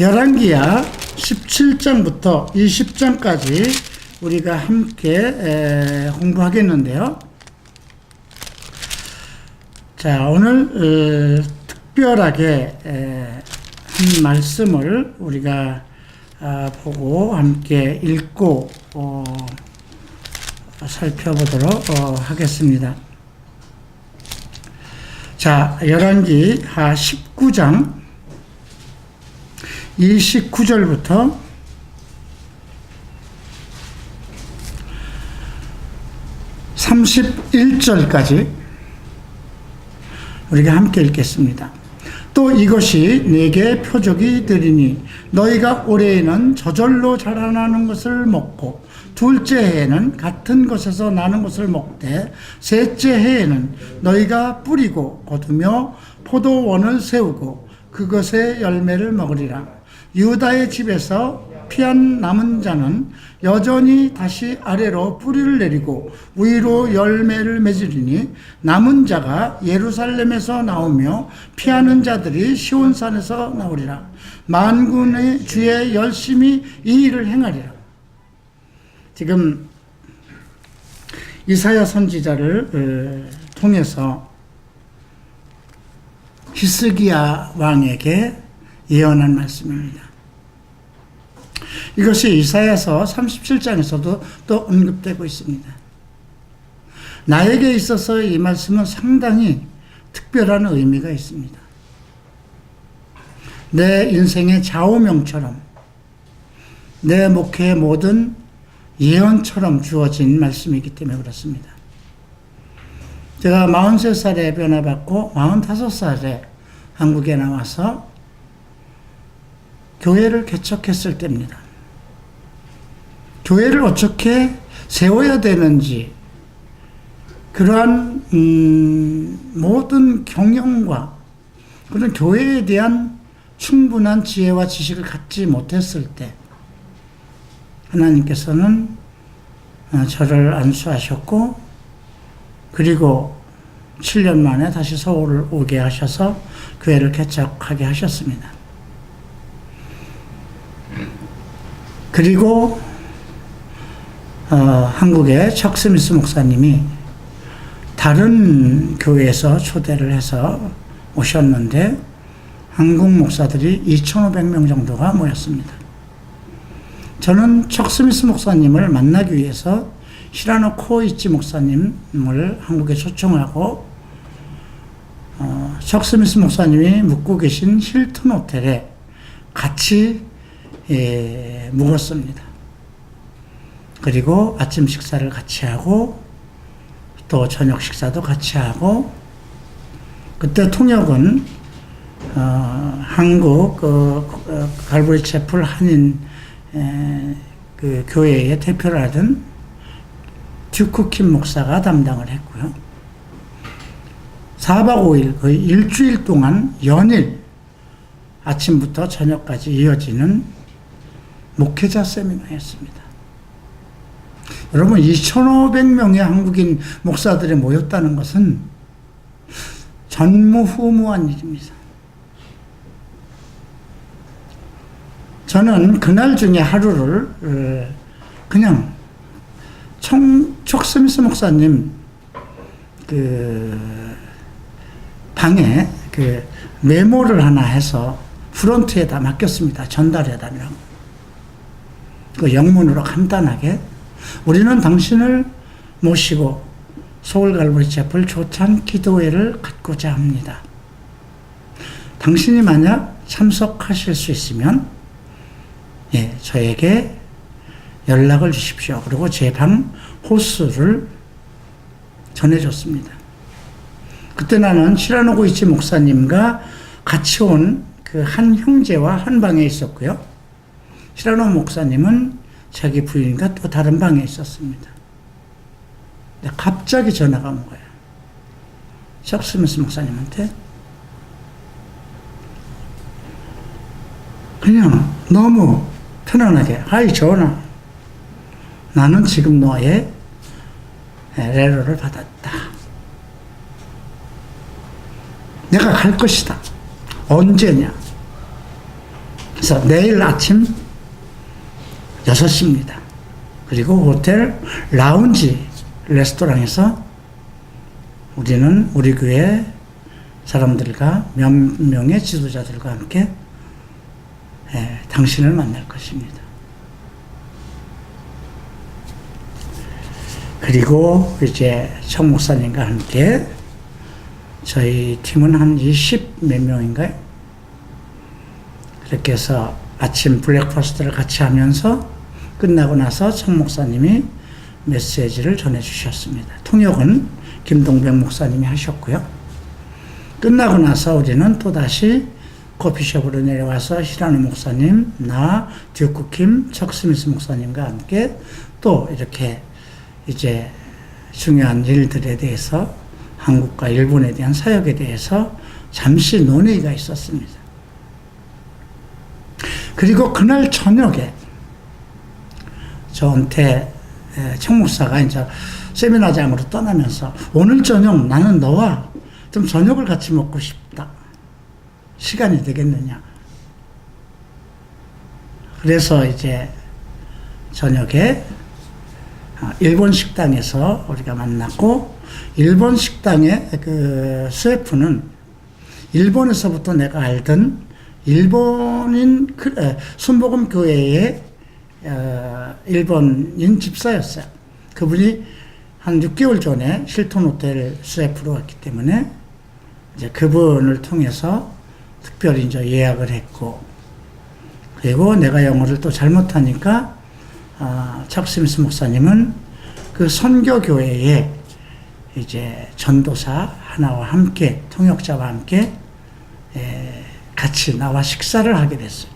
열왕기하 17장부터 20장까지 우리가 함께 공부하겠는데요. 자, 오늘 특별하게 한 말씀을 우리가 보고 함께 읽고 살펴보도록 하겠습니다. 자, 열왕기하 19장 29절부터 31절까지 우리가 함께 읽겠습니다. 또 이것이 내게 표적이 되리니 너희가 올해에는 저절로 자라나는 것을 먹고 둘째 해에는 같은 것에서 나는 것을 먹되 셋째 해에는 너희가 뿌리고 거두며 포도원을 세우고 그것의 열매를 먹으리라. 유다의 집에서 피한 남은 자는 여전히 다시 아래로 뿌리를 내리고 위로 열매를 맺으리니 남은 자가 예루살렘에서 나오며 피하는 자들이 시온산에서 나오리라. 만군의 주에 열심히 이 일을 행하리라. 지금 이사야 선지자를 통해서 히스기야 왕에게 예언한 말씀입니다. 이것이 이사야서 37장에서도 또 언급되고 있습니다. 나에게 있어서 이 말씀은 상당히 특별한 의미가 있습니다. 내 인생의 좌우명처럼 내 목회의 모든 예언처럼 주어진 말씀이기 때문에 그렇습니다. 제가 43살에 변화받고 45살에 한국에 나와서 교회를 개척했을 때입니다. 교회를 어떻게 세워야 되는지 그러한 모든 경영과 그런 교회에 대한 충분한 지혜와 지식을 갖지 못했을 때 하나님께서는 저를 안수하셨고 그리고 7년 만에 다시 서울을 오게 하셔서 교회를 개척하게 하셨습니다. 그리고 한국의 척 스미스 목사님이 다른 교회에서 초대를 해서 오셨는데 한국 목사들이 2,500명 정도가 모였습니다. 저는 척 스미스 목사님을 만나기 위해서 히라노 코이치 목사님을 한국에 초청하고 척 스미스 목사님이 묵고 계신 힐튼 호텔에 같이 묵었습니다. 그리고 아침 식사를 같이 하고 또 저녁 식사도 같이 하고 그때 통역은 한국 갈보리 채플 한인 그 교회의 대표를 하던 듀크킴 목사가 담당을 했고요. 4박 5일 거의 일주일 동안 연일 아침부터 저녁까지 이어지는 목회자 세미나였습니다. 여러분 2,500명의 한국인 목사들이 모였다는 것은 전무후무한 일입니다. 저는 그날 중에 하루를 그냥 척 스미스 목사님 그 방에 그 메모를 하나 해서 프론트에다 맡겼습니다. 전달해달라고. 그 영문으로 간단하게 우리는 당신을 모시고 서울 갈보리 채플 조찬 기도회를 갖고자 합니다. 당신이 만약 참석하실 수 있으면 저에게 연락을 주십시오. 그리고 제 방 호수를 전해줬습니다. 그때 나는 시라노 고이치 목사님과 같이 온 그 한 형제와 한 방에 있었고요. 시라노 목사님은 자기 부인과 또 다른 방에 있었습니다. 근데 갑자기 전화가 온 거예요. 척 스미스 목사님한테 그냥 너무 편안하게 하이 전하 나는 지금 너의 레로를 받았다. 내가 갈 것이다. 언제냐? 그래서 내일 아침 6시입니다. 그리고 호텔 라운지 레스토랑에서 우리는 우리 교회 사람들과 몇 명의 지도자들과 함께 당신을 만날 것입니다. 그리고 이제 청 목사님과 함께 저희 팀은 한 20 몇 명인가요? 그렇게 해서 아침 블랙퍼스트를 같이 하면서 끝나고 나서 청 목사님이 메시지를 전해주셨습니다. 통역은 김동백 목사님이 하셨고요. 끝나고 나서 우리는 또다시 커피숍으로 내려와서 히라노 목사님, 나, 듀크킴, 척 스미스 목사님과 함께 또 이렇게 이제 중요한 일들에 대해서 한국과 일본에 대한 사역에 대해서 잠시 논의가 있었습니다. 그리고 그날 저녁에 저한테 청목사가 이제 세미나장으로 떠나면서 오늘 저녁 나는 너와 좀 저녁을 같이 먹고 싶다. 시간이 되겠느냐. 그래서 이제 저녁에 일본 식당에서 우리가 만났고, 일본 식당의 그 셰프는 일본에서부터 내가 알던 일본인 순복음 교회의 일본인 집사였어요. 그분이 한 6개월 전에 힐튼 호텔 셰프로 왔기 때문에 이제 그분을 통해서 특별히 이제 예약을 했고, 그리고 내가 영어를 또 잘못하니까 척 스미스 목사님은 그 선교교회에 이제 전도사 하나와 함께, 통역자와 함께 같이 나와 식사를 하게 됐어요.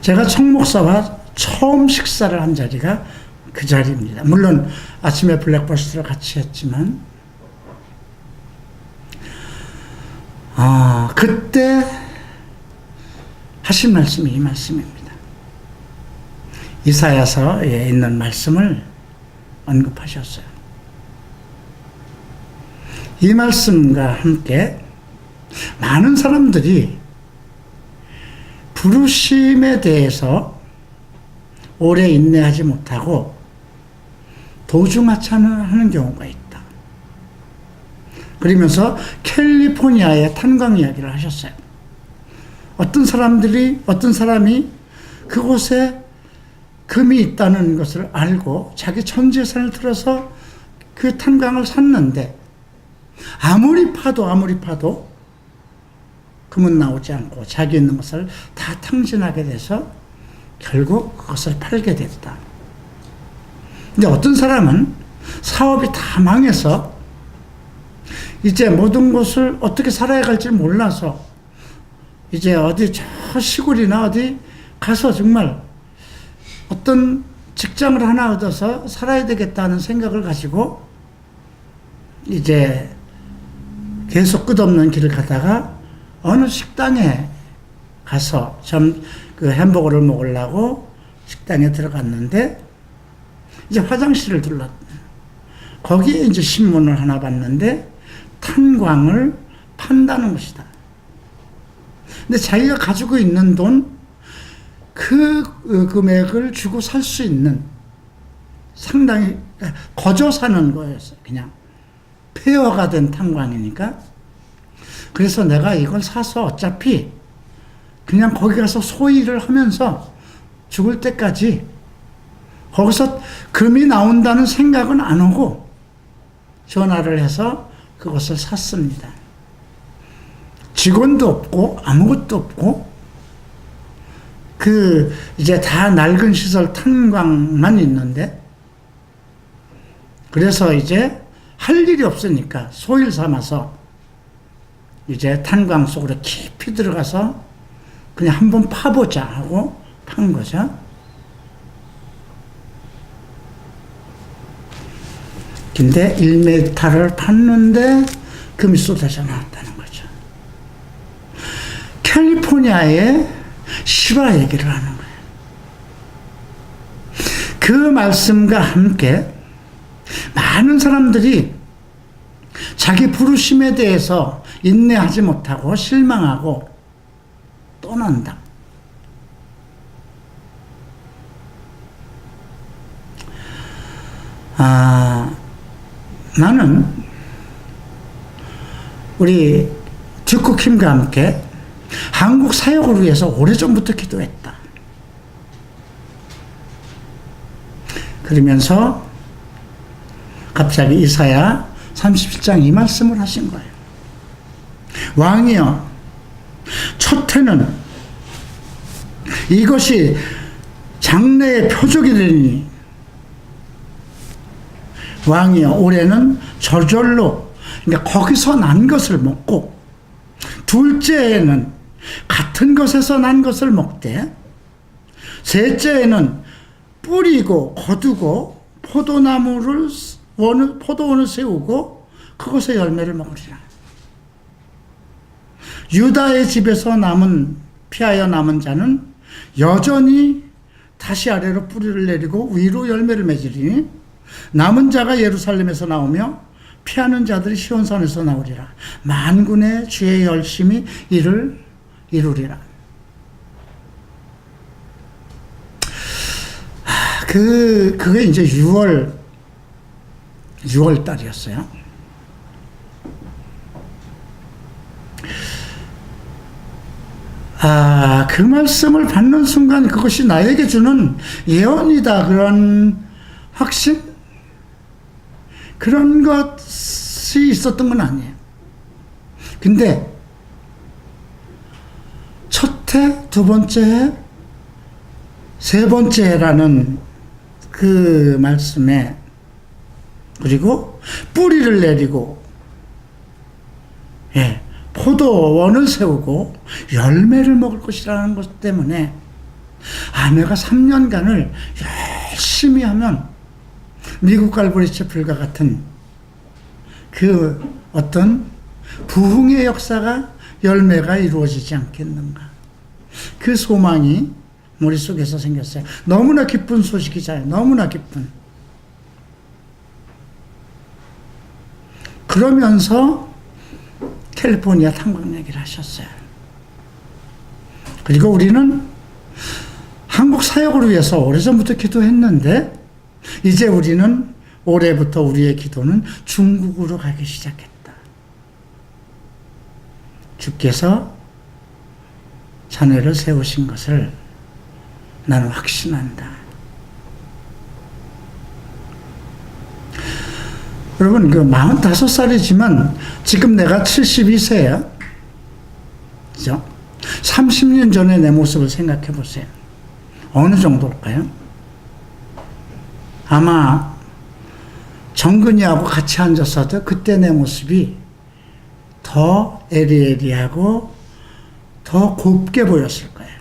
제가 청 목사와 처음 식사를 한 자리가 그 자리입니다. 물론 아침에 블랙버스트를 같이 했지만, 그때 하신 말씀이 이 말씀입니다. 이사야서에 있는 말씀을 언급하셨어요. 이 말씀과 함께 많은 사람들이 부르심에 대해서 오래 인내하지 못하고 도중하차를 하는 경우가 있다. 그러면서 캘리포니아의 탄광 이야기를 하셨어요. 어떤 사람이 그곳에 금이 있다는 것을 알고 자기 전 재산을 들어서 그 탄광을 샀는데 아무리 파도 금은 나오지 않고 자기 있는 것을 다 탕진하게 돼서 결국 그것을 팔게 됐다. 근데 어떤 사람은 사업이 다 망해서 이제 모든 것을 어떻게 살아야 할지 몰라서 이제 어디 저 시골이나 어디 가서 정말 어떤 직장을 하나 얻어서 살아야 되겠다는 생각을 가지고 이제 계속 끝없는 길을 가다가 어느 식당에 가서 그 햄버거를 먹으려고 식당에 들어갔는데 이제 화장실을 둘렀다. 거기에 이제 신문을 하나 봤는데 탄광을 판다는 것이다. 근데 자기가 가지고 있는 돈 그 금액을 주고 살 수 있는 상당히 거저 사는 거였어요. 그냥 폐허가 된 탄광이니까. 그래서 내가 이걸 사서 어차피 그냥 거기 가서 소일을 하면서 죽을 때까지 거기서 금이 나온다는 생각은 안 하고 전화를 해서 그것을 샀습니다. 직원도 없고 아무것도 없고 이제 다 낡은 시설 탄광만 있는데, 그래서 이제 할 일이 없으니까 소일 삼아서 이제 탄광 속으로 깊이 들어가서 그냥 한번 파보자 하고 판 거죠. 근데 1m를 팠는데 금이 쏟아져 나왔다는 거죠. 캘리포니아의 실화 얘기를 하는 거예요. 그 말씀과 함께 많은 사람들이 자기 부르심에 대해서 인내하지 못하고 실망하고 떠난다. 나는 우리 듀크킴과 함께 한국 사역을 위해서 오래전부터 기도했다. 그러면서 갑자기 이사야 37장 이 말씀을 하신 거예요. 왕이여, 첫 해는 이것이 장래의 표적이 되니, 왕이여, 올해는 저절로, 그러니까 거기서 난 것을 먹고, 둘째에는 같은 것에서 난 것을 먹되, 셋째에는 뿌리고 거두고 포도원을 세우고 그것의 열매를 먹으리라. 유다의 집에서 피하여 남은 자는 여전히 다시 아래로 뿌리를 내리고 위로 열매를 맺으리니, 남은 자가 예루살렘에서 나오며 피하는 자들이 시온산에서 나오리라. 만군의 주의 열심히 이를 이루리라. 그게 이제 6월 달이었어요. 그 말씀을 받는 순간 그것이 나에게 주는 예언이다, 그런 확신? 그런 것이 있었던 건 아니에요. 근데 첫 해, 두 번째 해, 세 번째 해라는 그 말씀에, 그리고 뿌리를 내리고, 포도원을 세우고 열매를 먹을 것이라는 것 때문에, 내가 3년간을 열심히 하면 미국 갈보리 채플과 같은 그 어떤 부흥의 역사가, 열매가 이루어지지 않겠는가. 그 소망이 머릿속에서 생겼어요. 너무나 기쁜 소식이잖아요. 너무나 기쁜. 그러면서 캘리포니아 탄광 얘기를 하셨어요. 그리고 우리는 한국 사역을 위해서 오래전부터 기도했는데, 이제 우리는 올해부터 우리의 기도는 중국으로 가기 시작했다. 주께서 자녀를 세우신 것을 나는 확신한다. 여러분, 45살이지만 지금 내가 72세야. 그죠? 30년 전에 내 모습을 생각해 보세요. 어느 정도일까요? 아마 정근이하고 같이 앉았어도 그때 내 모습이 더 에리에리하고 더 곱게 보였을 거예요.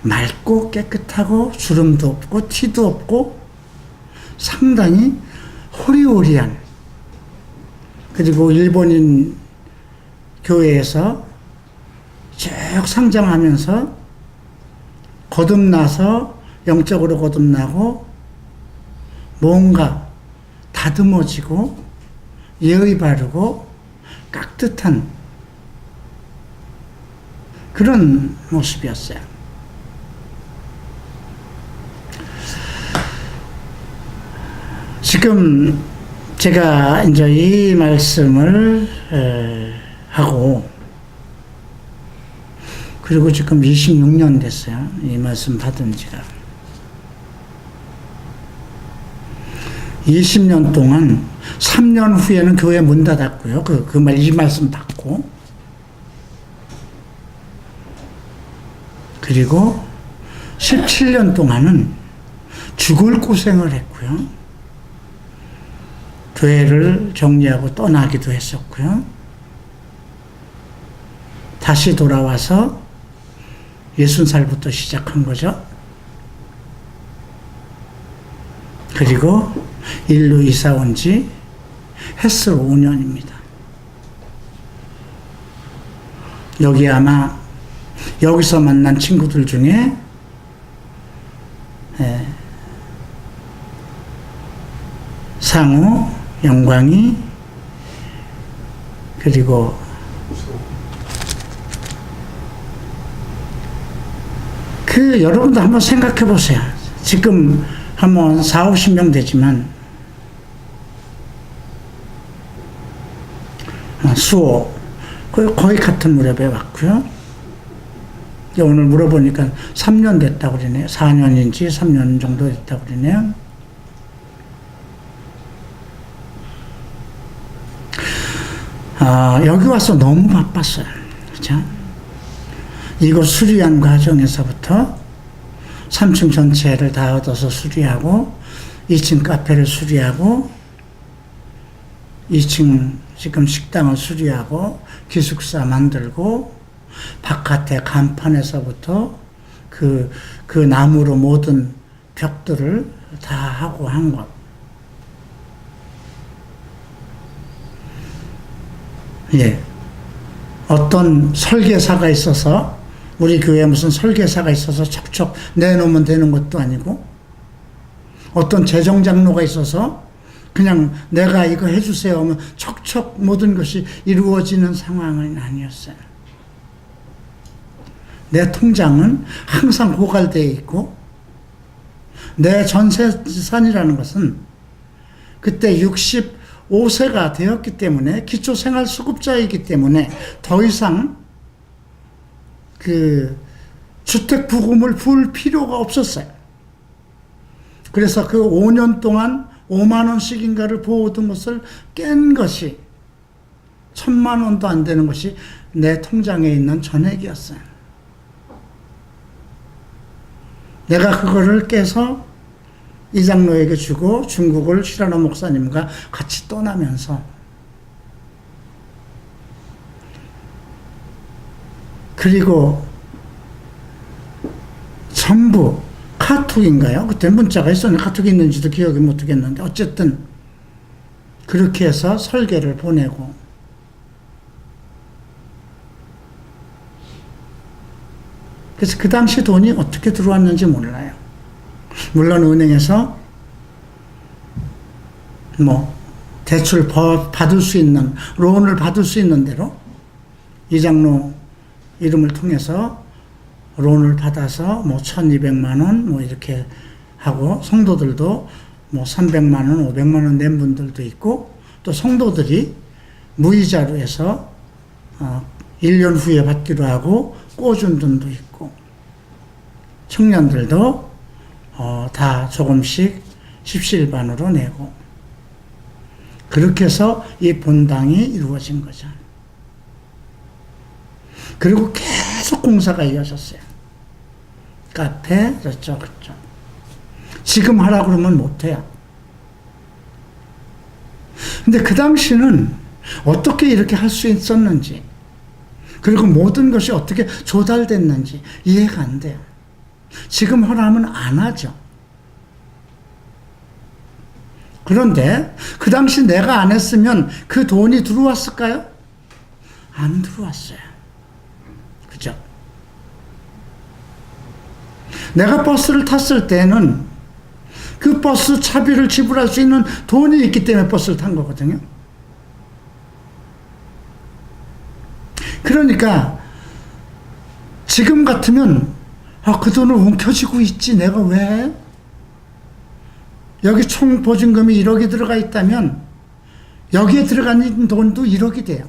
맑고 깨끗하고 주름도 없고 티도 없고 상당히 호리호리한, 그리고 일본인 교회에서 쭉 성장하면서 거듭나서 영적으로 거듭나고 뭔가 다듬어지고 예의 바르고 깍듯한 그런 모습이었어요. 지금 제가 이제 이 말씀을 하고, 그리고 지금 26년 됐어요. 이 말씀 받은 지가. 20년 동안 3년 후에는 교회 문 닫았고요. 이 말씀 받고. 그리고 17년 동안은 죽을 고생을 했고요. 교회를 정리하고 떠나기도 했었고요. 다시 돌아와서 60살부터 시작한 거죠. 그리고 일로 이사 온 지 햇으로 5년입니다. 여기 아마 여기서 만난 친구들 중에 상우, 영광이, 그리고 여러분도 한번 생각해 보세요. 지금 한번 4, 50명 되지만, 수호, 거의 같은 무렵에 왔고요. 오늘 물어보니까 3년 됐다고 그러네요. 4년인지 3년 정도 됐다고 그러네요. 여기 와서 너무 바빴어요. 그죠? 이곳 수리한 과정에서부터 3층 전체를 다 얻어서 수리하고, 2층 카페를 수리하고, 2층 지금 식당을 수리하고, 기숙사 만들고, 바깥에 간판에서부터 그 나무로 모든 벽들을 다 하고 한 것. 예. 어떤 설계사가 있어서, 우리 교회에 무슨 설계사가 있어서 척척 내놓으면 되는 것도 아니고, 어떤 재정장로가 있어서 그냥 내가 이거 해주세요 하면 척척 모든 것이 이루어지는 상황은 아니었어요. 내 통장은 항상 고갈되어 있고, 내 전세산이라는 것은 그때 65세가 되었기 때문에, 기초생활수급자이기 때문에 더 이상 주택부금을 부을 필요가 없었어요. 그래서 그 5년 동안 5만 원씩인가를 부어오던 것을 깬 것이 1,000만 원도 안 되는 것이 내 통장에 있는 전액이었어요. 내가 그거를 깨서 이장로에게 주고 중국을 시라노 목사님과 같이 떠나면서, 그리고 전부 카톡인가요? 그때 문자가 있었는데 카톡이 있는지도 기억이 못하겠는데, 어쨌든 그렇게 해서 설계를 보내고, 그래서 그 당시 돈이 어떻게 들어왔는지 몰라요. 물론 은행에서 대출 받을 수 있는, 론을 받을 수 있는 대로 이장로 이름을 통해서 론을 받아서 1,200만 원 이렇게 하고, 성도들도 300만 원, 500만 원 낸 분들도 있고, 또 성도들이 무이자로 해서 1년 후에 받기로 하고 꿔준 분도 있고, 청년들도 다 조금씩 십시일반으로 내고, 그렇게 해서 이 본당이 이루어진 거죠. 그리고 계속 공사가 이어졌어요. 카페, 저쪽. 지금 하라 그러면 못해요. 근데 그 당시는 어떻게 이렇게 할 수 있었는지, 그리고 모든 것이 어떻게 조달됐는지 이해가 안 돼요. 지금 하라면 안 하죠. 그런데 그 당시 내가 안 했으면 그 돈이 들어왔을까요? 안 들어왔어요. 그죠? 내가 버스를 탔을 때는 그 버스 차비를 지불할 수 있는 돈이 있기 때문에 버스를 탄 거거든요. 그러니까 지금 같으면 그 돈을 움켜쥐고 있지, 내가 왜? 여기 총 보증금이 1억이 들어가 있다면 여기에 들어가는 돈도 1억이 돼요.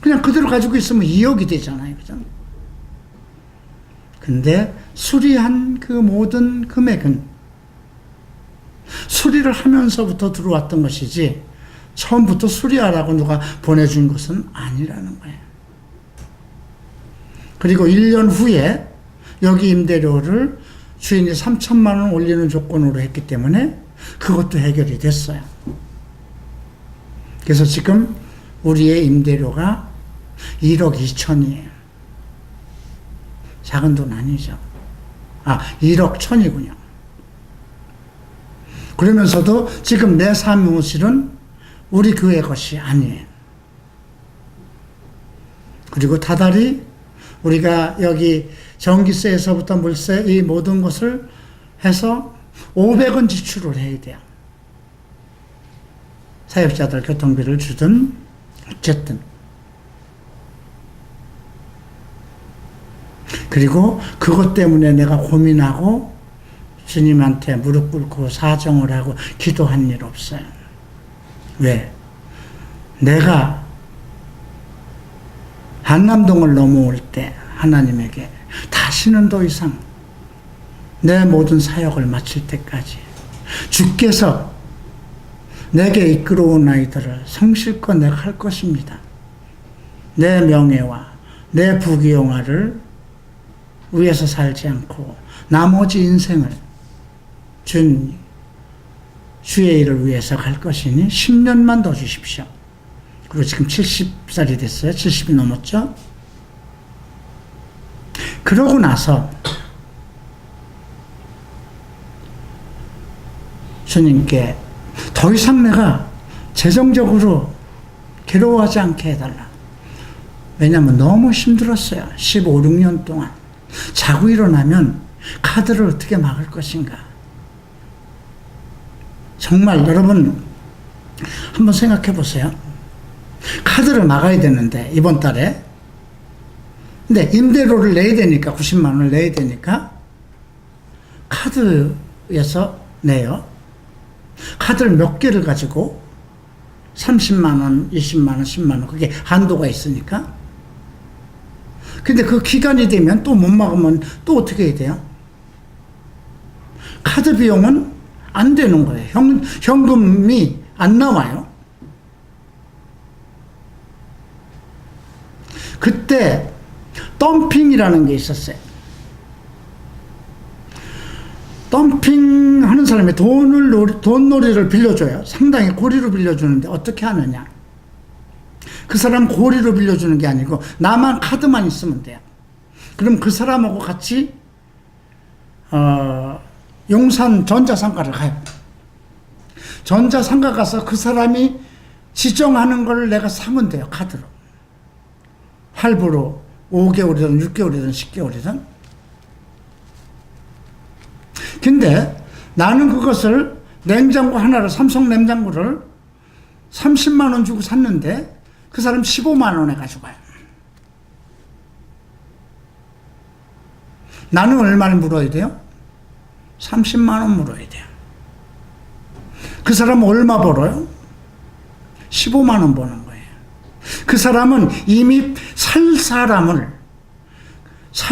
그냥 그대로 가지고 있으면 2억이 되잖아요. 그죠? 근데 수리한 그 모든 금액은 수리를 하면서부터 들어왔던 것이지, 처음부터 수리하라고 누가 보내준 것은 아니라는 거예요. 그리고 1년 후에 여기 임대료를 주인이 3천만 원 올리는 조건으로 했기 때문에 그것도 해결이 됐어요. 그래서 지금 우리의 임대료가 1억 2천이에요. 작은 돈 아니죠. 1억 1천이군요. 그러면서도 지금 내 사무실은 우리 교회 것이 아니에요. 그리고 다달이 우리가 여기 전기세에서부터 물세, 이 모든 것을 해서 500원 지출을 해야 돼요. 사역자들 교통비를 주든 어쨌든. 그리고 그것 때문에 내가 고민하고 주님한테 무릎 꿇고 사정을 하고 기도한 일 없어요. 왜? 내가 한남동을 넘어올 때 하나님에게 다시는 더 이상 내 모든 사역을 마칠 때까지 주께서 내게 이끌어온 아이들을 성실껏 내가 할 것입니다. 내 명예와 내 부귀영화를 위해서 살지 않고 나머지 인생을 주의 일을 위해서 갈 것이니 10년만 더 주십시오. 그리고 지금 70살이 됐어요. 70이 넘었죠. 그러고 나서 주님께 더 이상 내가 재정적으로 괴로워하지 않게 해달라. 왜냐하면 너무 힘들었어요. 15, 16년 동안. 자고 일어나면 카드를 어떻게 막을 것인가. 정말 여러분 한번 생각해 보세요. 카드를 막아야 되는데 이번 달에 근데 임대료를 내야 되니까 90만 원을 내야 되니까 카드에서 내요. 카드를 몇 개를 가지고 30만 원, 20만 원, 10만 원 그게 한도가 있으니까 근데 그 기간이 되면 또 못 막으면 또 어떻게 해야 돼요? 카드 비용은 안 되는 거예요. 현금이 안 나와요. 그때 덤핑이라는 게 있었어요. 덤핑 하는 사람이 돈놀이를 빌려줘요. 상당히 고리로 빌려주는데 어떻게 하느냐. 그 사람 고리로 빌려주는 게 아니고 나만 카드만 있으면 돼요. 그럼 그 사람하고 같이 용산 전자상가를 가요. 전자상가 가서 그 사람이 지정하는 걸 내가 사면 돼요. 카드로. 할부로 5개월이든 6개월이든 10개월이든. 근데 나는 그것을 냉장고 하나를 삼성 냉장고를 30만 원 주고 샀는데 그 사람 15만 원에 가져가요. 나는 얼마를 물어야 돼요? 30만 원 물어야 돼요. 그 사람은 얼마 벌어요? 15만 원 버는 거예요. 그 사람은 이미 살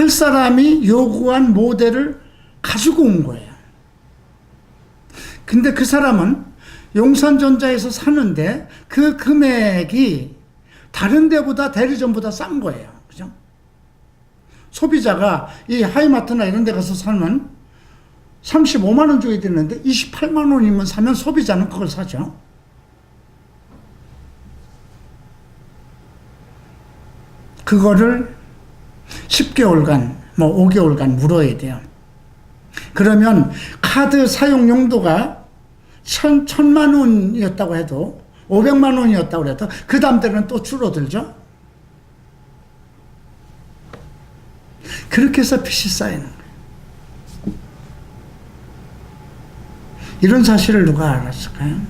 사람이 요구한 모델을 가지고 온 거예요. 근데 그 사람은 용산전자에서 사는데 그 금액이 다른 데보다 대리점보다 싼 거예요. 그죠? 소비자가 이 하이마트나 이런 데 가서 사면 35만 원 줘야 되는데 28만 원이면 사면 소비자는 그걸 사죠. 그거를 10개월간, 5개월간 물어야 돼요. 그러면 카드 사용 용도가 1,000만 원이었다고 해도 500만 원이었다고 해도 그 다음 때는 또 줄어들죠. 그렇게 해서 빚이 쌓이는 거예요. 이런 사실을 누가 알았을까요?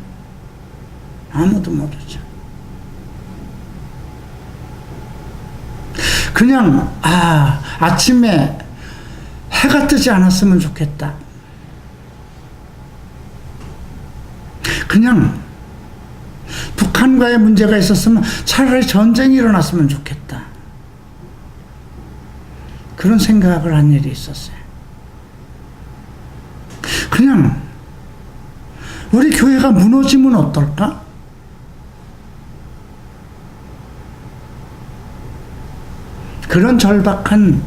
아무도 모르죠. 그냥 아침에 해가 뜨지 않았으면 좋겠다. 그냥 북한과의 문제가 있었으면 차라리 전쟁이 일어났으면 좋겠다. 그런 생각을 한 일이 있었어요. 그냥 우리 교회가 무너지면 어떨까? 그런 절박한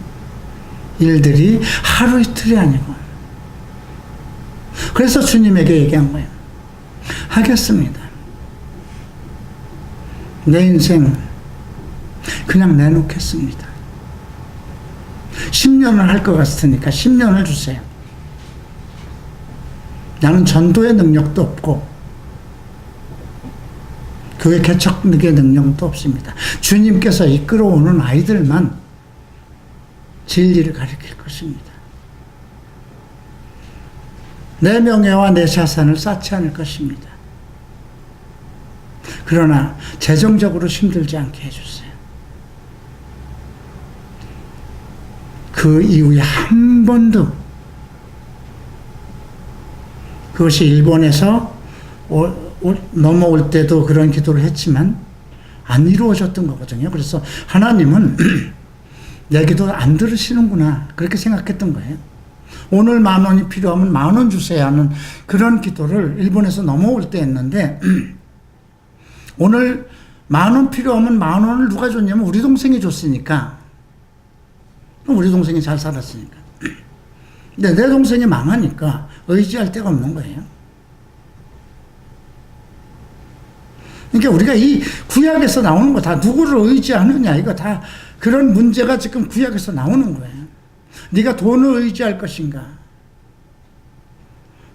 일들이 하루 이틀이 아니고. 그래서 주님에게 얘기한 거예요. 하겠습니다. 내 인생 그냥 내놓겠습니다. 10년을 할 것 같으니까 10년을 주세요. 나는 전도의 능력도 없고 교회 개척의 능력도 없습니다. 주님께서 이끌어오는 아이들만 진리를 가르칠 것입니다. 내 명예와 내 자산을 쌓지 않을 것입니다. 그러나 재정적으로 힘들지 않게 해주세요. 그 이후에 한 번도 그것이 일본에서 넘어올 때도 그런 기도를 했지만 안 이루어졌던 거거든요. 그래서 하나님은 내 기도 안 들으시는구나 그렇게 생각했던 거예요. 오늘 10,000원이 필요하면 10,000원 주세요 하는 그런 기도를 일본에서 넘어올 때 했는데 오늘 10,000원 필요하면 10,000원을 누가 줬냐면 우리 동생이 줬으니까, 우리 동생이 잘 살았으니까. 근데 내 동생이 망하니까 의지할 데가 없는 거예요. 그러니까 우리가 이 구약에서 나오는 거 다 누구를 의지하느냐, 이거 다 그런 문제가 지금 구약에서 나오는 거예요. 네가 돈을 의지할 것인가?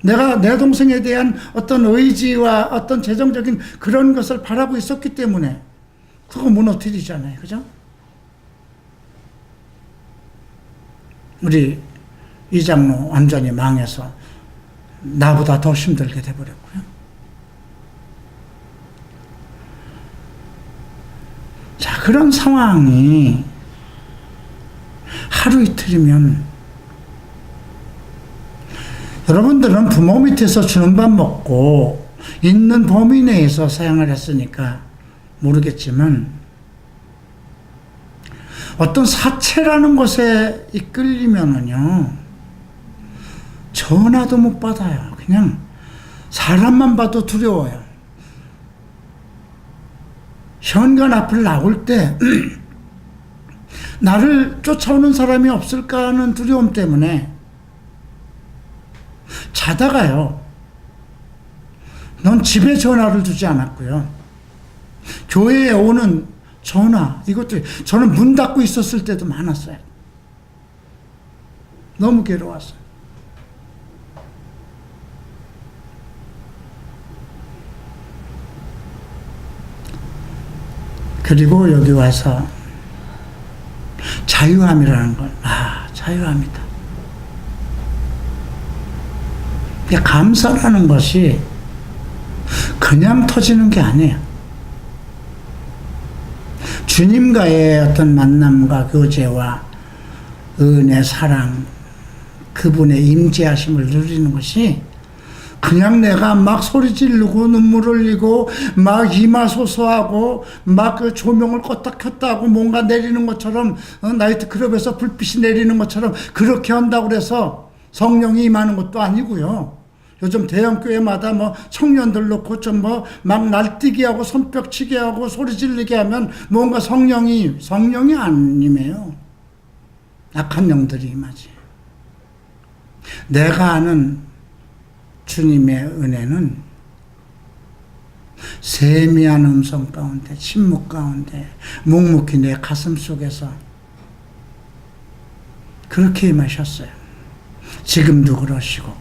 내가 내 동생에 대한 어떤 의지와 어떤 재정적인 그런 것을 바라고 있었기 때문에 그거 무너뜨리잖아요. 그죠? 우리 이 장로 완전히 망해서 나보다 더 힘들게 돼버렸고요. 자, 그런 상황이 하루 이틀이면 여러분들은 부모 밑에서 주는 밥 먹고 있는 범위 내에서 사양을 했으니까 모르겠지만 어떤 사채라는 것에 이끌리면은요, 전화도 못 받아요. 그냥 사람만 봐도 두려워요. 현관 앞을 나올 때 나를 쫓아오는 사람이 없을까 하는 두려움 때문에 자다가요, 넌 집에 전화를 두지 않았고요, 교회에 오는 전화, 이것도 저는 문 닫고 있었을 때도 많았어요. 너무 괴로웠어요. 그리고 여기 와서 자유함이라는 걸, 자유함이다. 감사라는 것이 그냥 터지는 게 아니에요. 주님과의 어떤 만남과 교제와 은혜, 사랑, 그분의 임재하심을 누리는 것이 그냥 내가 막 소리 지르고 눈물 흘리고 막 이마소소하고 막 그 조명을 껐다 켰다 하고 뭔가 내리는 것처럼, 나이트클럽에서 불빛이 내리는 것처럼 그렇게 한다고 그래서 성령이 임하는 것도 아니고요. 요즘 대형교회마다 뭐 청년들 놓고 좀 뭐 막 날뛰게 하고 손뼉치게 하고 소리 지르게 하면 뭔가 성령이 안 임해요. 악한 영들이 임하지. 내가 아는 주님의 은혜는 세미한 음성 가운데, 침묵 가운데, 묵묵히 내 가슴 속에서 그렇게 임하셨어요. 지금도 그러시고.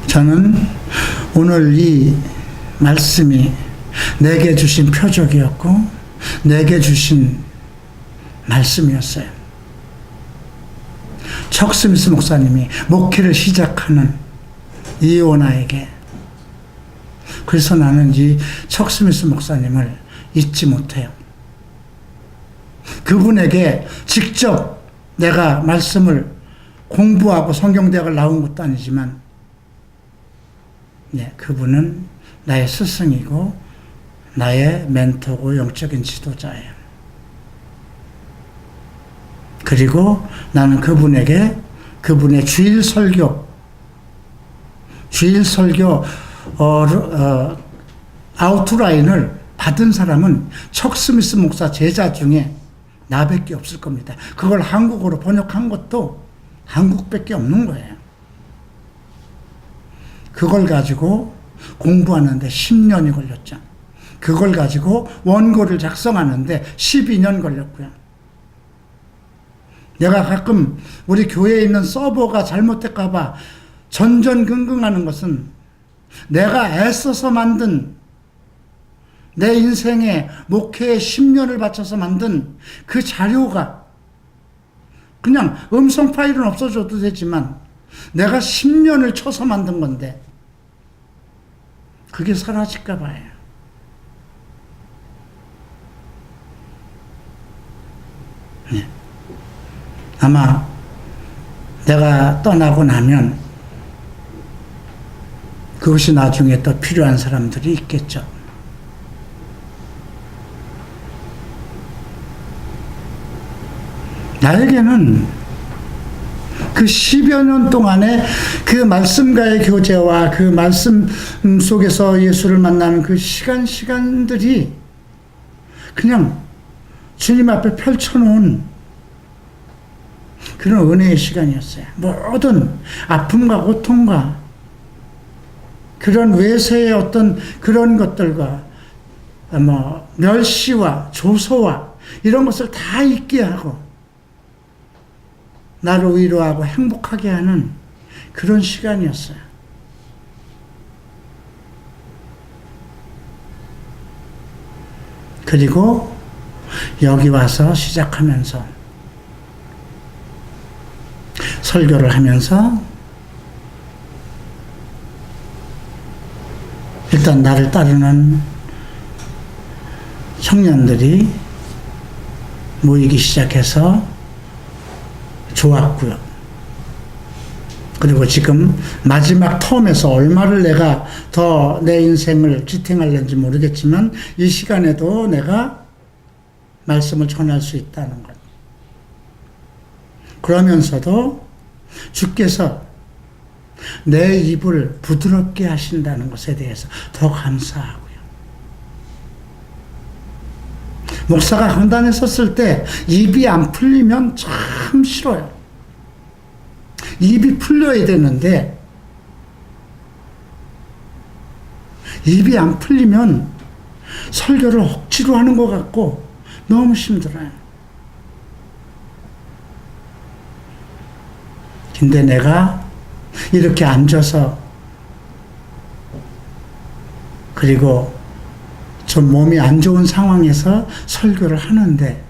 저는 오늘 이 말씀이 내게 주신 표적이었고 내게 주신 말씀이었어요. 척 스미스 목사님이 목회를 시작하는 이오나에게, 그래서 나는 이 척 스미스 목사님을 잊지 못해요. 그분에게 직접 내가 말씀을 공부하고 성경대학을 나온 것도 아니지만, 그분은 나의 스승이고 나의 멘토고 영적인 지도자예요. 그리고 나는 그분에게 그분의 주일 설교 아우트라인을 받은 사람은 척 스미스 목사 제자 중에 나밖에 없을 겁니다. 그걸 한국어로 번역한 것도 한국밖에 없는 거예요. 그걸 가지고 공부하는데 10년이 걸렸죠. 그걸 가지고 원고를 작성하는데 12년 걸렸고요. 내가 가끔 우리 교회에 있는 서버가 잘못될까 봐 전전긍긍하는 것은 내가 애써서 만든, 내 인생에 목회에 10년을 바쳐서 만든 그 자료가 그냥 음성 파일은 없어져도 되지만 내가 10년을 쳐서 만든 건데 그게 사라질까 봐요. 아마 내가 떠나고 나면 그것이 나중에 또 필요한 사람들이 있겠죠. 나에게는 그 10여 년 동안의 그 말씀과의 교제와 그 말씀 속에서 예수를 만나는 그 시간들이 그냥 주님 앞에 펼쳐놓은 그런 은혜의 시간이었어요. 모든 아픔과 고통과 그런 외세의 어떤 그런 것들과 멸시와 조소와 이런 것을 다 잊게 하고 나를 위로하고 행복하게 하는 그런 시간이었어요. 그리고 여기 와서 시작하면서 설교를 하면서 일단 나를 따르는 청년들이 모이기 시작해서 좋았고요. 그리고 지금 마지막 텀에서 얼마를 내가 더 내 인생을 지탱하려는지 모르겠지만 이 시간에도 내가 말씀을 전할 수 있다는 것. 그러면서도 주께서 내 입을 부드럽게 하신다는 것에 대해서 더 감사하고요. 목사가 강단에 섰을 때 입이 안 풀리면 참 싫어요. 입이 풀려야 되는데 입이 안 풀리면 설교를 억지로 하는 것 같고 너무 힘들어요. 근데 내가 이렇게 앉아서 그리고 좀 몸이 안 좋은 상황에서 설교를 하는데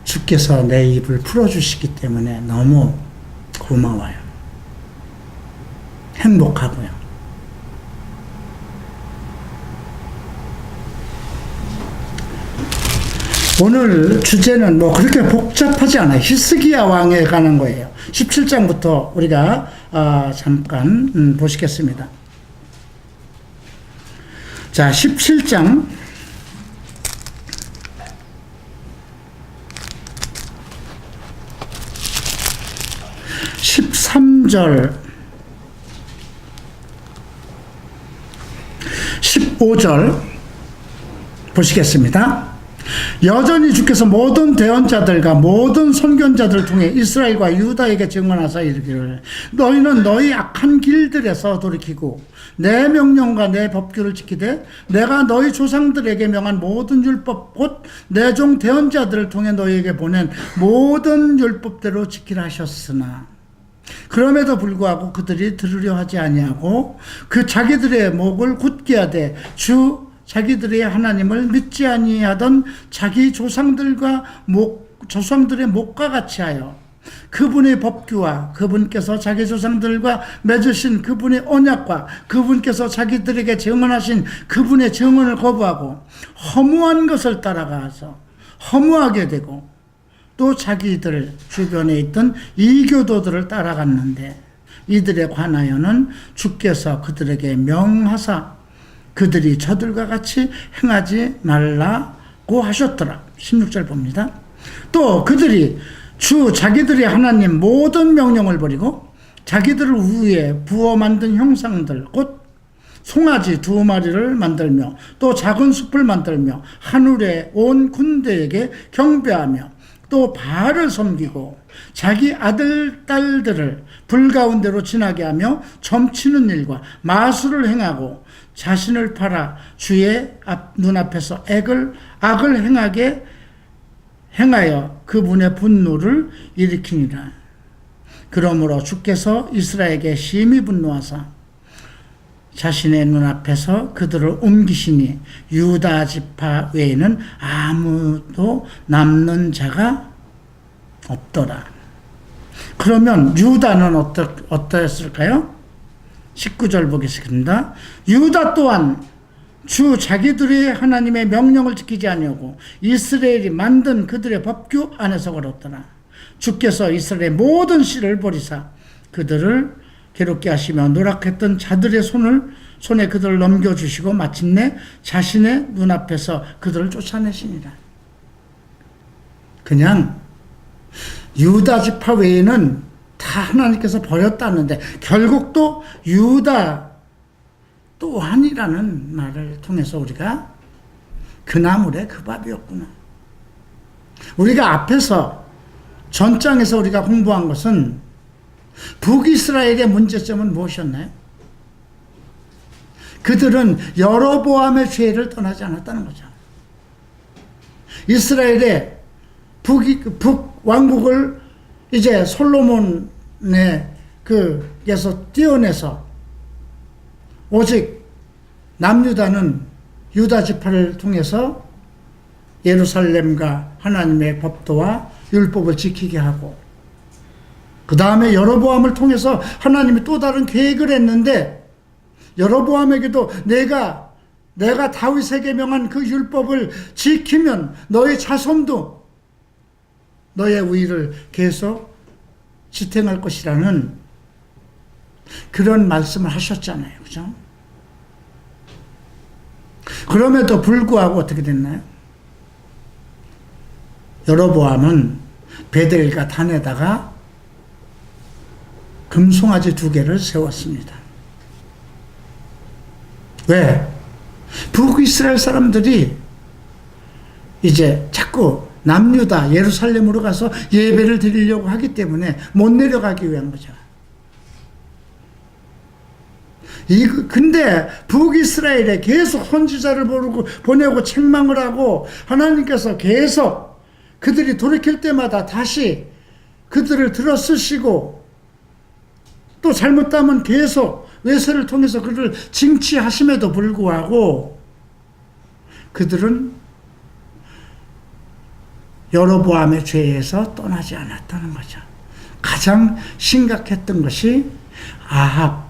주께서 내 입을 풀어주시기 때문에 너무 고마워요. 행복하고요. 오늘 주제는 그렇게 복잡하지 않아요. 히스기야 왕에 관한 거예요. 17장부터 우리가 잠깐 보시겠습니다. 자, 17장 13절 15절 보시겠습니다. 여전히 주께서 모든 대언자들과 모든 선견자들을 통해 이스라엘과 유다에게 증언하사 이르기를 너희는 너희 악한 길들에서 돌이키고 내 명령과 내 법규를 지키되 내가 너희 조상들에게 명한 모든 율법 곧 내 종 대언자들을 통해 너희에게 보낸 모든 율법대로 지키라 하셨으나 그럼에도 불구하고 그들이 들으려 하지 아니하고 그 자기들의 목을 굳게 하되 자기들의 하나님을 믿지 아니하던 자기 조상들의 목과 같이 하여 그분의 법규와 그분께서 자기 조상들과 맺으신 그분의 언약과 그분께서 자기들에게 증언하신 그분의 증언을 거부하고 허무한 것을 따라가서 허무하게 되고 또 자기들 주변에 있던 이교도들을 따라갔는데 이들에 관하여는 주께서 그들에게 명하사 그들이 저들과 같이 행하지 말라고 하셨더라. 16절 봅니다. 또 그들이 자기들의 하나님 모든 명령을 버리고 자기들을 위해 부어 만든 형상들 곧 송아지 2마리를 만들며 또 작은 숲을 만들며 하늘의 온 군대에게 경배하며 또 바알을 섬기고 자기 아들 딸들을 불 가운데로 지나게 하며 점치는 일과 마술을 행하고 자신을 팔아 주의 눈앞에서 악을 행하여 그분의 분노를 일으키니라. 그러므로 주께서 이스라엘에게 심히 분노하사 자신의 눈앞에서 그들을 옮기시니 유다 지파 외에는 아무도 남는 자가 없더라. 그러면 유다는 어떠했을까요? 19절 보겠습니다. 유다 또한 주 자기들이 하나님의 명령을 지키지 아니하고 이스라엘이 만든 그들의 법규 안에서 걸었더라. 주께서 이스라엘의 모든 씨를 버리사 그들을 괴롭게 하시며 노력했던 자들의 손에 그들을 넘겨주시고 마침내 자신의 눈앞에서 그들을 쫓아내시니라. 그냥 유다 지파 외에는 다 하나님께서 버렸다는데 결국 또 유다 또한이라는 말을 통해서 우리가 그 나물의 그 밥이었구나. 우리가 앞에서 전장에서 우리가 공부한 것은 북이스라엘의 문제점은 무엇이었나요? 그들은 여로보암의 죄를 떠나지 않았다는 거죠. 이스라엘의 북왕국을 이제 솔로몬의 그에서 떼어내서 오직 남유다는 유다 지파를 통해서 예루살렘과 하나님의 법도와 율법을 지키게 하고 그 다음에 여로보암을 통해서 하나님이 또 다른 계획을 했는데 여로보암에게도 내가 다윗에게 명한 그 율법을 지키면 너의 자손도 너의 우위를 계속 지탱할 것이라는 그런 말씀을 하셨잖아요. 그죠? 그럼에도 불구하고 어떻게 됐나요? 여로보암은 베델과 단에다가 금송아지 2개를 세웠습니다. 왜? 북이스라엘 사람들이 이제 자꾸 남유다 예루살렘으로 가서 예배를 드리려고 하기 때문에 못 내려가기 위한 거죠. 근데 북이스라엘에 계속 선지자를 보내고 책망을 하고 하나님께서 계속 그들이 돌이킬 때마다 다시 그들을 들어쓰시고 또 잘못하면 계속 외세를 통해서 그들을 징치하심에도 불구하고 그들은 여로보암의 죄에서 떠나지 않았다는 거죠. 가장 심각했던 것이 아합의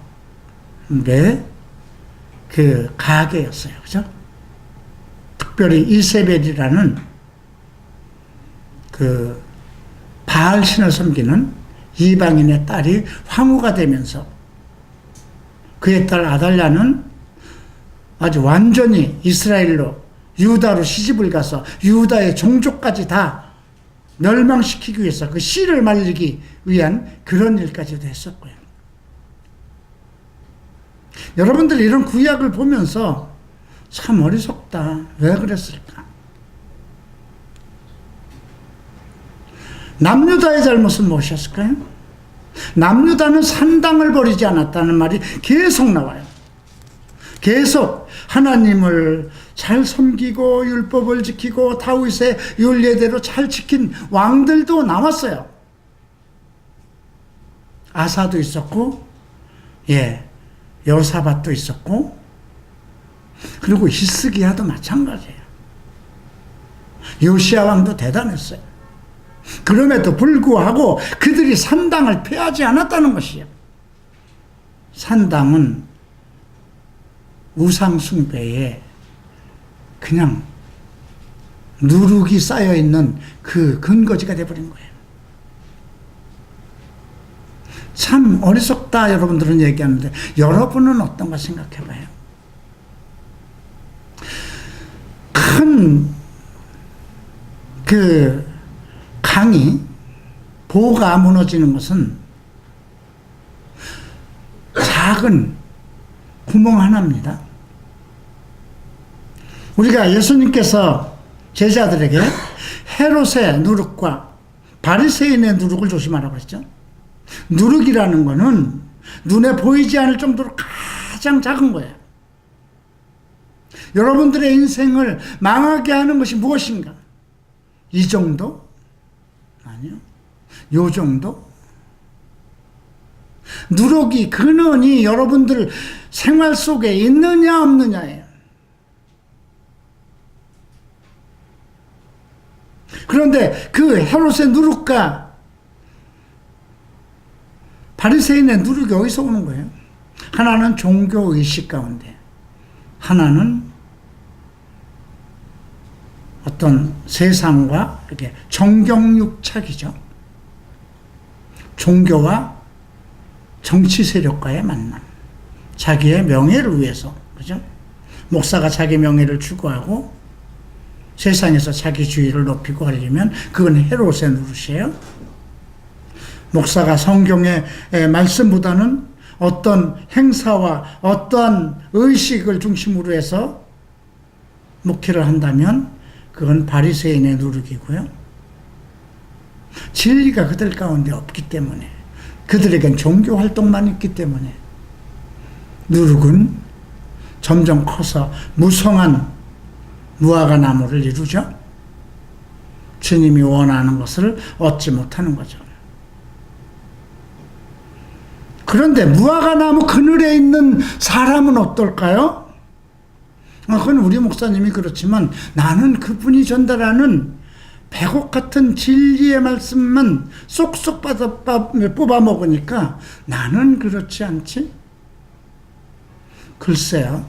그 가계였어요. 그죠? 특별히 이세벨이라는 그 바알 신을 섬기는 이방인의 딸이 황후가 되면서 그의 딸 아달랴는 아주 완전히 이스라엘로 유다로 시집을 가서 유다의 종족까지 다 멸망시키기 위해서 그 씨를 말리기 위한 그런 일까지도 했었고요. 여러분들 이런 구약을 보면서 참 어리석다. 왜 그랬을까? 남유다의 잘못은 무엇이었을까요? 남유다는 산당을 버리지 않았다는 말이 계속 나와요. 계속 하나님을 잘 섬기고 율법을 지키고 다윗의 율례대로 잘 지킨 왕들도 나왔어요. 아사도 있었고 여사밧도 있었고 그리고 히스기야도 마찬가지예요. 요시야 왕도 대단했어요. 그럼에도 불구하고 그들이 산당을 폐하지 않았다는 것이에요. 산당은 우상숭배에 그냥 누룩이 쌓여있는 그 근거지가 되어버린 거예요. 참 어리석다 여러분들은 얘기하는데 여러분은 어떤가 생각해봐요. 큰 그 강이 보가 무너지는 것은 작은 구멍 하나입니다. 우리가 예수님께서 제자들에게 헤롯의 누룩과 바리새인의 누룩을 조심하라고 했죠. 누룩이라는 것은 눈에 보이지 않을 정도로 가장 작은 거예요. 여러분들의 인생을 망하게 하는 것이 무엇인가? 이 정도? 아니요. 요 정도? 누룩이 근원이 여러분들 생활 속에 있느냐 없느냐예요. 그런데 그 헤롯의 누룩과 바리새인의 누룩이 어디서 오는 거예요? 하나는 종교의식 가운데, 하나는 어떤 세상과 이렇게 정경육착이죠. 종교와 정치 세력과의 만남. 자기의 명예를 위해서, 그죠? 목사가 자기 명예를 추구하고 세상에서 자기 주의를 높이고 하려면 그건 헤롯의 노릇이에요. 목사가 성경의 말씀보다는 어떤 행사와 어떠한 의식을 중심으로 해서 목회를 한다면 그건 바리새인의 노릇이고요. 진리가 그들 가운데 없기 때문에, 그들에겐 종교 활동만 있기 때문에 누룩은 점점 커서 무성한 무화과 나무를 이루죠. 주님이 원하는 것을 얻지 못하는 거죠. 그런데 무화과 나무 그늘에 있는 사람은 어떨까요? 그건 우리 목사님이 그렇지만 나는 그분이 전달하는 백옥 같은 진리의 말씀만 쏙쏙 뽑아 먹으니까 나는 그렇지 않지? 글쎄요.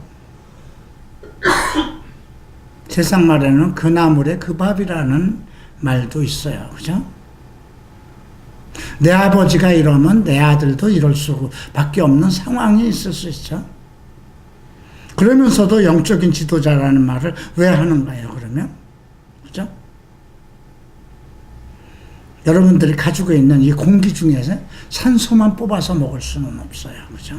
세상 말에는 그 나물에 그 밥이라는 말도 있어요. 그죠? 내 아버지가 이러면 내 아들도 이럴 수밖에 없는 상황이 있을 수 있죠. 그러면서도 영적인 지도자라는 말을 왜 하는 거예요, 그러면? 그죠? 여러분들이 가지고 있는 이 공기 중에서 산소만 뽑아서 먹을 수는 없어요. 그죠?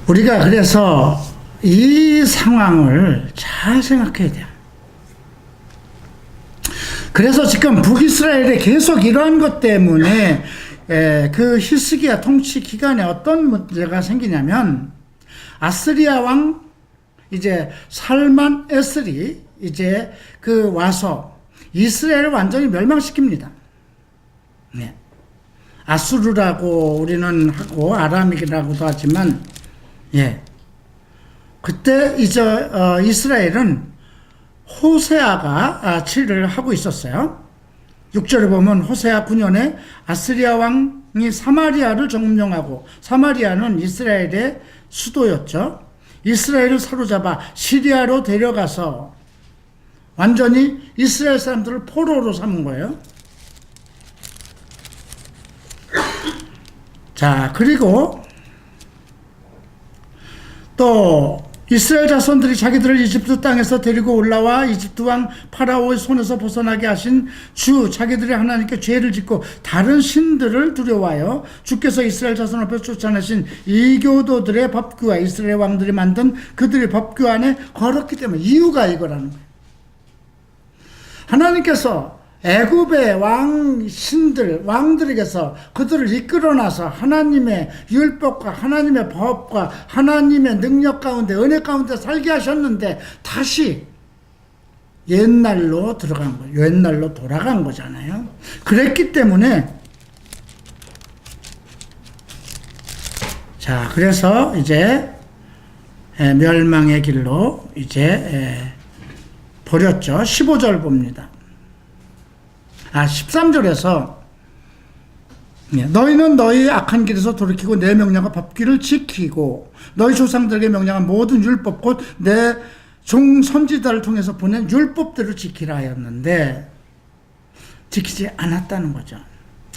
우리가 그래서 이 상황을 잘 생각해야 돼요. 그래서 지금 북이스라엘에 계속 이러한 것 때문에 그 히스기야 통치 기간에 어떤 문제가 생기냐면 아스리아 왕 이제 살만 에슬이 이제 그 와서 이스라엘을 완전히 멸망시킵니다. 네. 아수르라고 우리는 하고 아람이라고도 하지만 예. 그때 이제 이스라엘은 호세아가 치를 하고 있었어요. 6절에 보면 호세아 9년에 아스리아 왕이 사마리아를 점령하고, 사마리아는 이스라엘의 수도였죠. 이스라엘을 사로잡아 시리아로 데려가서 완전히 이스라엘 사람들을 포로로 삼은 거예요. 자, 그리고 또 이스라엘 자손들이 자기들을 이집트 땅에서 데리고 올라와 이집트 왕 파라오의 손에서 벗어나게 하신 주 자기들이 하나님께 죄를 짓고 다른 신들을 두려워하여 주께서 이스라엘 자손 앞에 쫓아내신 이교도들의 법규와 이스라엘 왕들이 만든 그들의 법규 안에 걸었기 때문에, 이유가 이거라는 거예요. 하나님께서 애굽의 왕들에게서 그들을 이끌어놔서 하나님의 율법과 하나님의 법과 하나님의 능력 가운데, 은혜 가운데 살게 하셨는데 다시 옛날로 들어간 거예요. 옛날로 돌아간 거잖아요. 그랬기 때문에 자, 그래서 이제 멸망의 길로 이제 버렸죠. 15절 봅니다. 13절에서 너희는 너희 악한 길에서 돌이키고 내 명령과 법규를 지키고 너희 조상들에게 명령한 모든 율법 곧 내 종 선지자를 통해서 보낸 율법들을 지키라 하였는데 지키지 않았다는 거죠.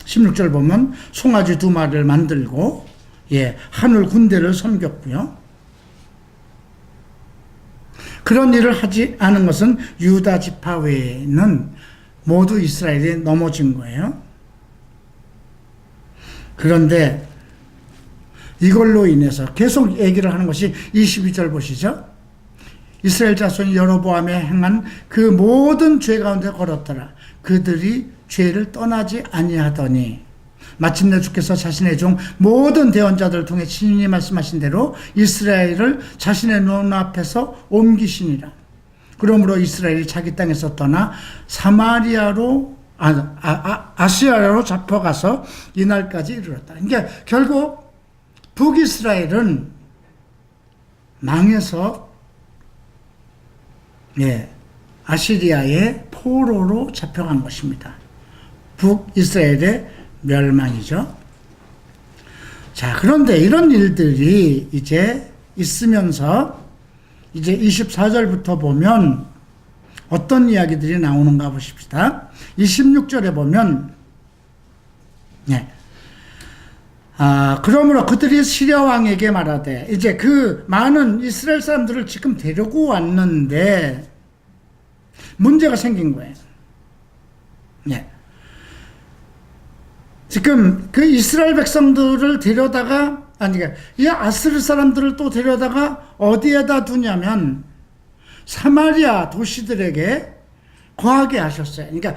16절 보면 송아지 2마리를 만들고 하늘 군대를 섬겼고요. 그런 일을 하지 않은 것은 유다 지파 외에는 모두 이스라엘이 넘어진 거예요. 그런데 이걸로 인해서 계속 얘기를 하는 것이 22절 보시죠. 이스라엘 자손이 여로보암에 행한 그 모든 죄 가운데 걸었더라. 그들이 죄를 떠나지 아니하더니 마침내 주께서 자신의 종 모든 대언자들을 통해 친히 말씀하신 대로 이스라엘을 자신의 눈앞에서 옮기시니라. 그러므로 이스라엘이 자기 땅에서 떠나 사마리아로 아시아로 잡혀가서 이날까지 이르렀다. 그러니까 결국 북이스라엘은 망해서 아시리아의 포로로 잡혀간 것입니다. 북이스라엘의 멸망이죠. 자, 그런데 이런 일들이 이제 있으면서 이제 24절부터 보면 어떤 이야기들이 나오는가 보십시다. 26절에 보면 그러므로 그들이 시리아 왕에게 말하되, 이제 그 많은 이스라엘 사람들을 지금 데리고 왔는데 문제가 생긴 거예요. 지금 그 이스라엘 백성들을 데려다가, 이 아스르 사람들을 또 데려다가 어디에다 두냐면 사마리아 도시들에게 거하게 하셨어요. 그러니까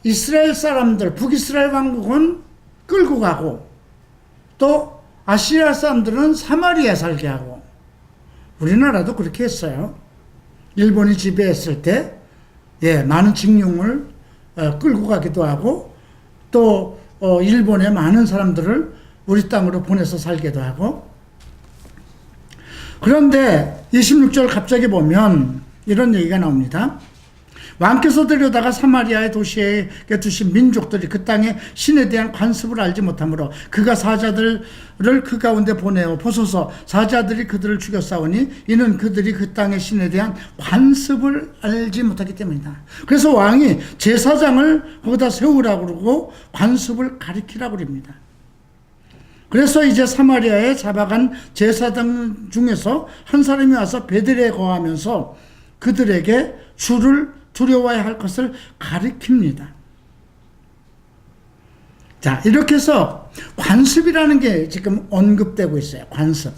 이스라엘 사람들, 북이스라엘 왕국은 끌고 가고, 또 아시리아 사람들은 사마리아에 살게 하고, 우리나라도 그렇게 했어요. 일본이 지배했을 때 많은 직령을 끌고 가기도 하고, 또 일본의 많은 사람들을 우리 땅으로 보내서 살기도 하고. 그런데 26절 갑자기 보면 이런 얘기가 나옵니다. 왕께서 데려다가 사마리아의 도시에 두신 민족들이 그 땅의 신에 대한 관습을 알지 못하므로 그가 사자들을 그 가운데 보내어 보소서. 사자들이 그들을 죽여 싸우니 이는 그들이 그 땅의 신에 대한 관습을 알지 못하기 때문이다. 그래서 왕이 제사장을 거기다 세우라고 그러고 관습을 가리키라고 그럽니다. 그래서 이제 사마리아에 잡아간 제사장 중에서 한 사람이 와서 베들레에 거하면서 그들에게 주를 두려워야 할 것을 가리킵니다. 자, 이렇게 해서 관습이라는 게 지금 언급되고 있어요. 관습.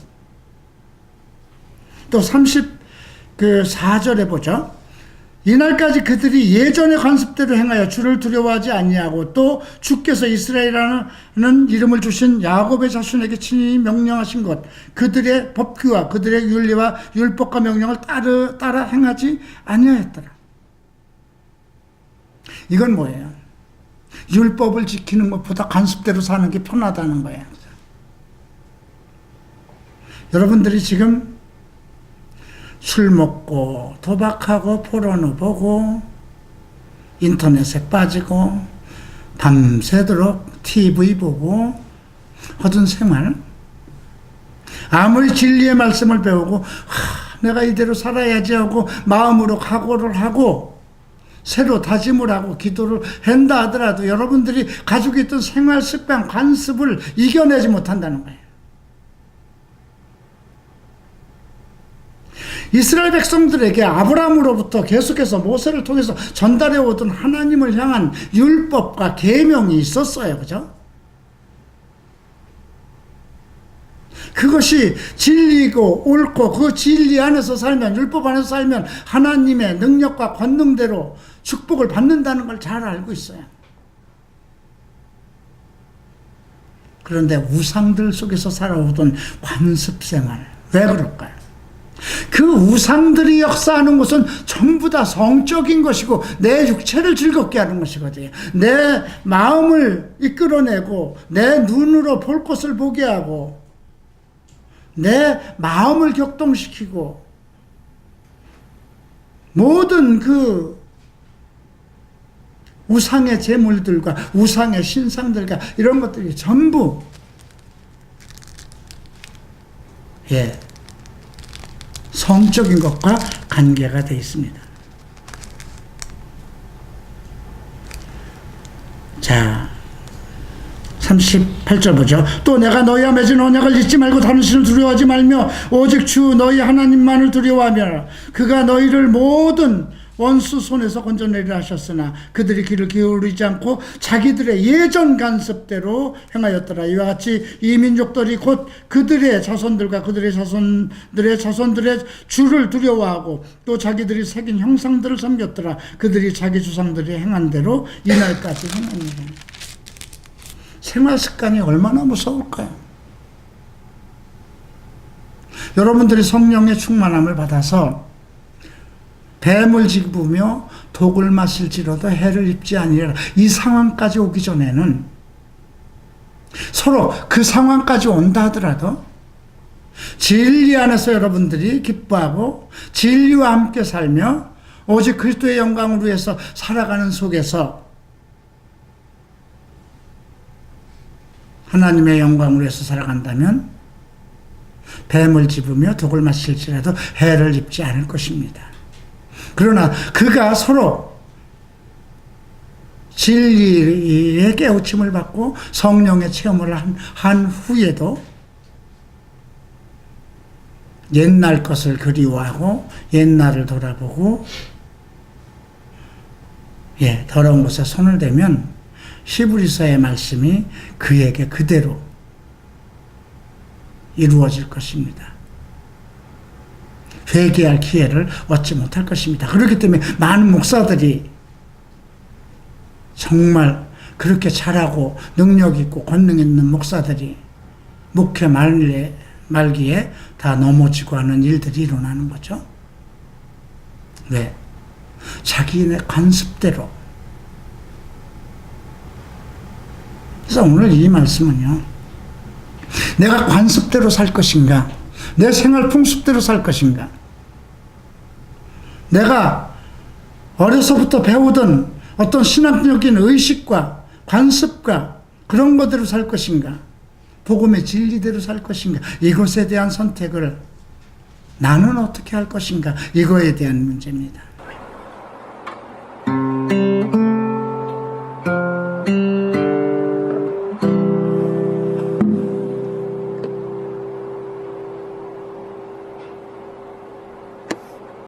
또 34절에 보죠. 이날까지 그들이 예전의 관습대로 행하여 주를 두려워하지 아니하고, 또 주께서 이스라엘이라는 이름을 주신 야곱의 자손에게 친히 명령하신 것, 그들의 법규와 그들의 윤리와 율법과 명령을 따라 행하지 아니하였더라. 이건 뭐예요? 율법을 지키는 것보다 관습대로 사는 게 편하다는 거예요. 여러분들이 지금 술 먹고 도박하고 포르노 보고 인터넷에 빠지고 밤새도록 TV 보고 하던 생활, 아무리 진리의 말씀을 배우고 내가 이대로 살아야지 하고 마음으로 각오를 하고 새로 다짐을 하고 기도를 한다 하더라도 여러분들이 가지고 있던 생활 습관, 관습을 이겨내지 못한다는 거예요. 이스라엘 백성들에게 아브라함으로부터 계속해서 모세를 통해서 전달해 오던 하나님을 향한 율법과 계명이 있었어요. 그죠? 그것이 진리고 옳고 그 진리 안에서 살면, 율법 안에서 살면 하나님의 능력과 권능대로 축복을 받는다는 걸 잘 알고 있어요. 그런데 우상들 속에서 살아오던 관습생활, 왜 그럴까요? 그 우상들이 역사하는 것은 전부 다 성적인 것이고 내 육체를 즐겁게 하는 것이거든요. 내 마음을 이끌어내고 내 눈으로 볼 것을 보게 하고 내 마음을 격동시키고, 모든 그 우상의 제물들과 우상의 신상들과 이런 것들이 전부 성적인 것과 관계가 되어 있습니다. 자, 38절 보죠. 또 내가 너희와 맺은 언약을 잊지 말고 다른 신을 두려워하지 말며 오직 주 너희 하나님만을 두려워하며 그가 너희를 모든 원수 손에서 건져내리라 하셨으나 그들이 귀를 기울이지 않고 자기들의 예전 간섭대로 행하였더라. 이와 같이 이 민족들이 곧 그들의 자손들과 그들의 자손들의 주를 두려워하고 또 자기들이 새긴 형상들을 섬겼더라. 그들이 자기 주상들이 행한 대로 이날까지 행하니라. 생활 습관이 얼마나 무서울까요? 여러분들이 성령의 충만함을 받아서 뱀을 집으며 독을 마실지라도 해를 입지 아니하리라. 이 상황까지 오기 전에는 서로 그 상황까지 온다 하더라도 진리 안에서 여러분들이 기뻐하고 진리와 함께 살며 오직 그리스도의 영광을 위해서 살아가는 속에서 하나님의 영광을 위해서 살아간다면 뱀을 집으며 독을 마실지라도 해를 입지 않을 것입니다. 그러나 그가 서로 진리의 깨우침을 받고 성령의 체험을 한 후에도 옛날 것을 그리워하고 옛날을 돌아보고 더러운 것에 손을 대면 히브리서의 말씀이 그에게 그대로 이루어질 것입니다. 회개할 기회를 얻지 못할 것입니다. 그렇기 때문에 많은 목사들이 정말 그렇게 잘하고 능력 있고 권능 있는 목사들이 목회 말기에 다 넘어지고 하는 일들이 일어나는 거죠. 왜? 자기네 관습대로. 그래서 오늘 이 말씀은요, 내가 관습대로 살 것인가, 내 생활 풍습대로 살 것인가, 내가 어려서부터 배우던 어떤 신학적인 의식과 관습과 그런 것대로 살 것인가, 복음의 진리대로 살 것인가, 이것에 대한 선택을 나는 어떻게 할 것인가, 이거에 대한 문제입니다.